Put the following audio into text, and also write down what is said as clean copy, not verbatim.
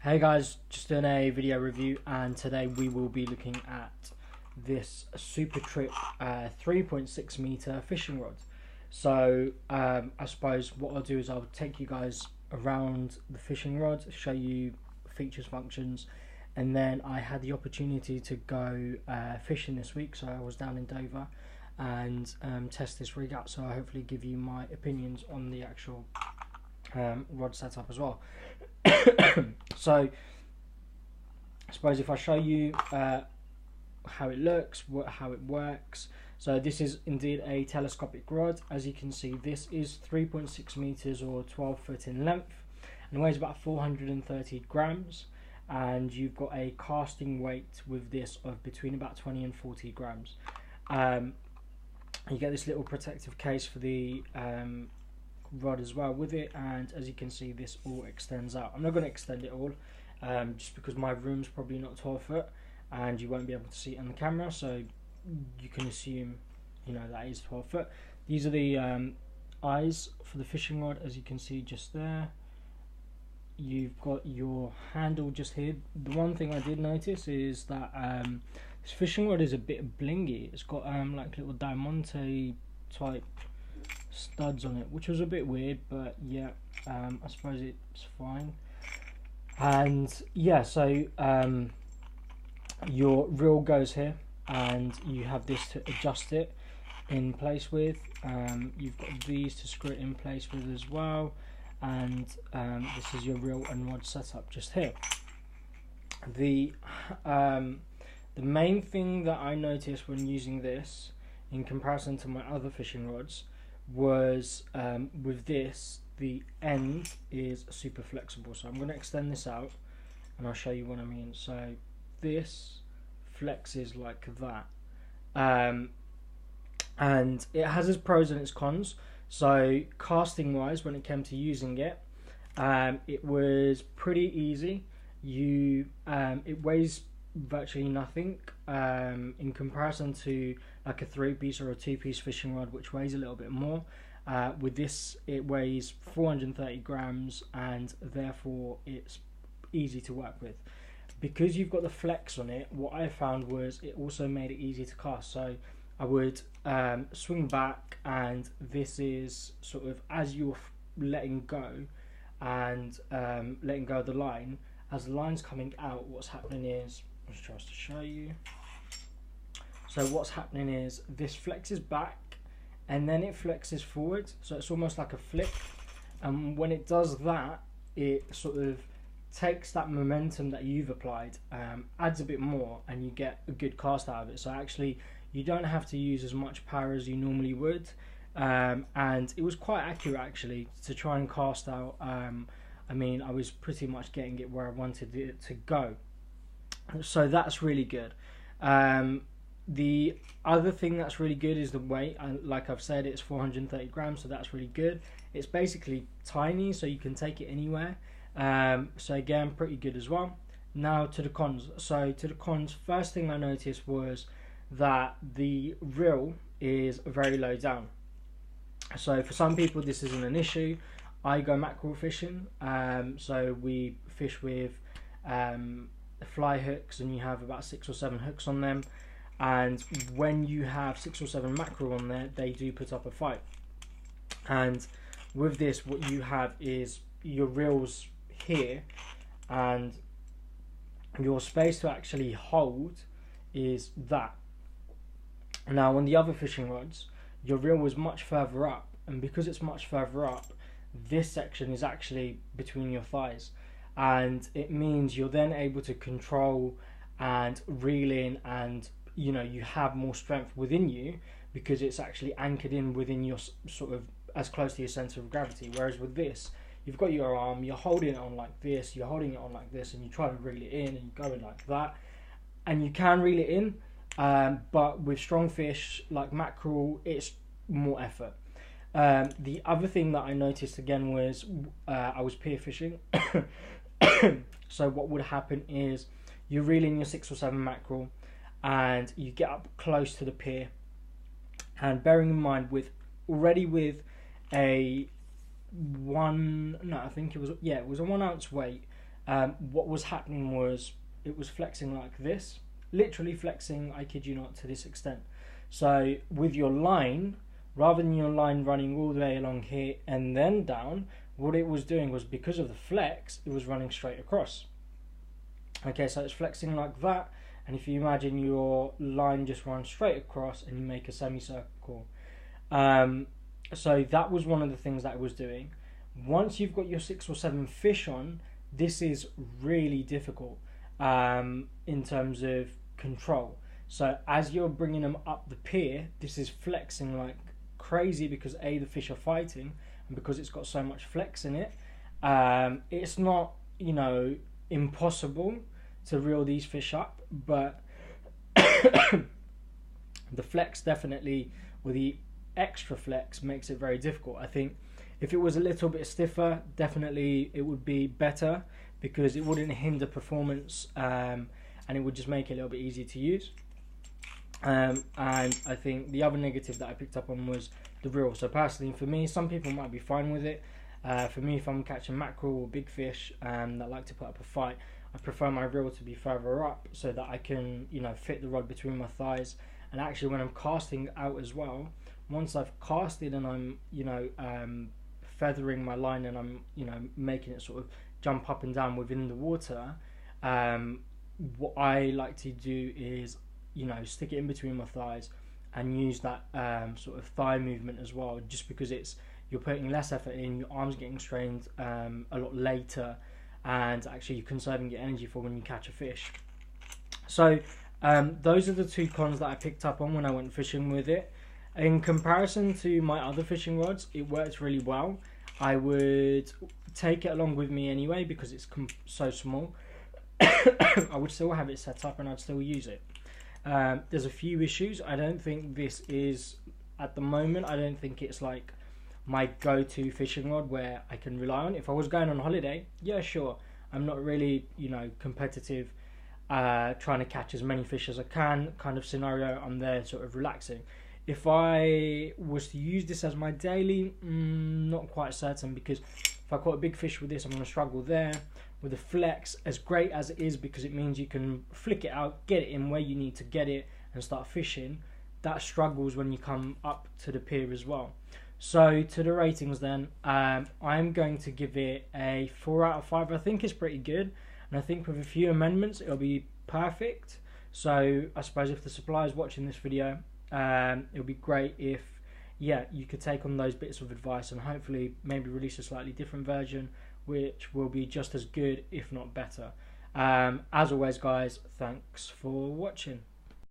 Hey guys, just doing a video review, and today we will be looking at this Supertrip 3.6 meter fishing rod. So I suppose what I'll do is I'll take you guys around the fishing rod, show you features, functions, and then I had the opportunity to go fishing this week, so I was down in Dover and test this rig out, so I'll hopefully give you my opinions on the actual rod setup as well. So I suppose if I show you how it looks, how it works. So this is indeed a telescopic rod. As you can see, this is 3.6 meters or 12 foot in length and weighs about 430 grams, and you've got a casting weight with this of between about 20 and 40 grams. You get this little protective case for the rod as well with it, and as you can see, this all extends out. I'm not going to extend it all just because my room's probably not 12 foot and you won't be able to see it on the camera, so you can assume, you know, that is 12 foot. These are the eyes for the fishing rod, as you can see just there. You've got your handle just here. The one thing I did notice is that this fishing rod is a bit blingy. It's got like little diamante type studs on it, which was a bit weird, but yeah, I suppose it's fine. And yeah, so your reel goes here, and you have this to adjust it in place with. You've got these to screw it in place with as well, and this is your reel and rod setup just here. The main thing that I noticed when using this in comparison to my other fishing rods was with this, the end is super flexible. So I'm going to extend this out and I'll show you what I mean. So this flexes like that, and it has its pros and its cons. So casting wise, when it came to using it, it was pretty easy. It weighs virtually nothing in comparison to like a 3-piece or a 2-piece fishing rod, which weighs a little bit more. With this, it weighs 430 grams, and therefore it's easy to work with. Because you've got the flex on it, what I found was it also made it easy to cast. So I would swing back, and this is sort of as you're letting go and letting go of the line, as the line's coming out, what's happening is, let's try to show you. So what's happening is this flexes back and then it flexes forward, so it's almost like a flick, and when it does that, it sort of takes that momentum that you've applied, adds a bit more, and you get a good cast out of it. So actually you don't have to use as much power as you normally would, and it was quite accurate actually to try and cast out. I mean, I was pretty much getting it where I wanted it to go, so that's really good. The other thing that's really good is the weight, and like I've said, it's 430 grams, so that's really good. It's basically tiny, so you can take it anywhere. So again, pretty good as well. Now to the cons. So to the cons, first thing I noticed was that the reel is very low down. So for some people this isn't an issue. I go mackerel fishing, so we fish with fly hooks, and you have about 6 or 7 hooks on them, and when you have 6 or 7 mackerel on there, they do put up a fight. And with this, what you have is your reels here, and your space to actually hold is that. Now on the other fishing rods, your reel was much further up, and because it's much further up, this section is actually between your thighs, and it means you're then able to control and reel in, and you know, you have more strength within you because it's actually anchored in within your sort of as close to your center of gravity. Whereas with this, you've got your arm, you're holding it on like this, you're holding it on like this, and you try to reel it in, and you go in like that, and you can reel it in, but with strong fish like mackerel, it's more effort. The other thing that I noticed again was I was pier fishing. So what would happen is you're reeling your 6 or 7 mackerel, and you get up close to the pier, and bearing in mind with a 1 ounce weight, what was happening was it was flexing like this, literally flexing, I kid you not, to this extent. So with your line, rather than your line running all the way along here and then down, what it was doing was, because of the flex, it was running straight across. Okay, so it's flexing like that, and if you imagine your line just runs straight across and you make a semicircle. So that was one of the things that it was doing. Once you've got your 6 or 7 fish on, this is really difficult in terms of control. So as you're bringing them up the pier, this is flexing like crazy because A, the fish are fighting, and because it's got so much flex in it. It's not, you know, impossible to reel these fish up, but the flex definitely, or the extra flex, makes it very difficult. I think if it was a little bit stiffer, definitely it would be better, because it wouldn't hinder performance, and it would just make it a little bit easier to use. And I think the other negative that I picked up on was the reel. So personally, for me, some people might be fine with it. For me, if I'm catching mackerel or big fish that like to put up a fight, I prefer my reel to be further up so that I can, you know, fit the rod between my thighs. And actually, when I'm casting out as well, once I've casted and I'm, you know, feathering my line and I'm, you know, making it sort of jump up and down within the water, what I like to do is, you know, stick it in between my thighs and use that sort of thigh movement as well, just because you're putting less effort in, your arms getting strained a lot later, and actually you're conserving your energy for when you catch a fish. So those are the 2 cons that I picked up on when I went fishing with it. In comparison to my other fishing rods, it works really well. I would take it along with me anyway because it's so small. I would still have it set up and I'd still use it. There's a few issues. I don't think this is, at the moment, I don't think it's like my go-to fishing rod where I can rely on. If I was going on holiday, yeah, sure. I'm not really, you know, competitive, trying to catch as many fish as I can kind of scenario. I'm there sort of relaxing. If I was to use this as my daily, not quite certain, because if I caught a big fish with this, I'm going to struggle there. With the flex, as great as it is, because it means you can flick it out, get it in where you need to get it and start fishing, that struggles when you come up to the pier as well. So to the ratings then, I'm going to give it a 4 out of 5. I think it's pretty good, and I think with a few amendments it'll be perfect. So I suppose if the supplier is watching this video, it'll be great if, yeah, you could take on those bits of advice and hopefully maybe release a slightly different version which will be just as good if not better. As always guys, thanks for watching.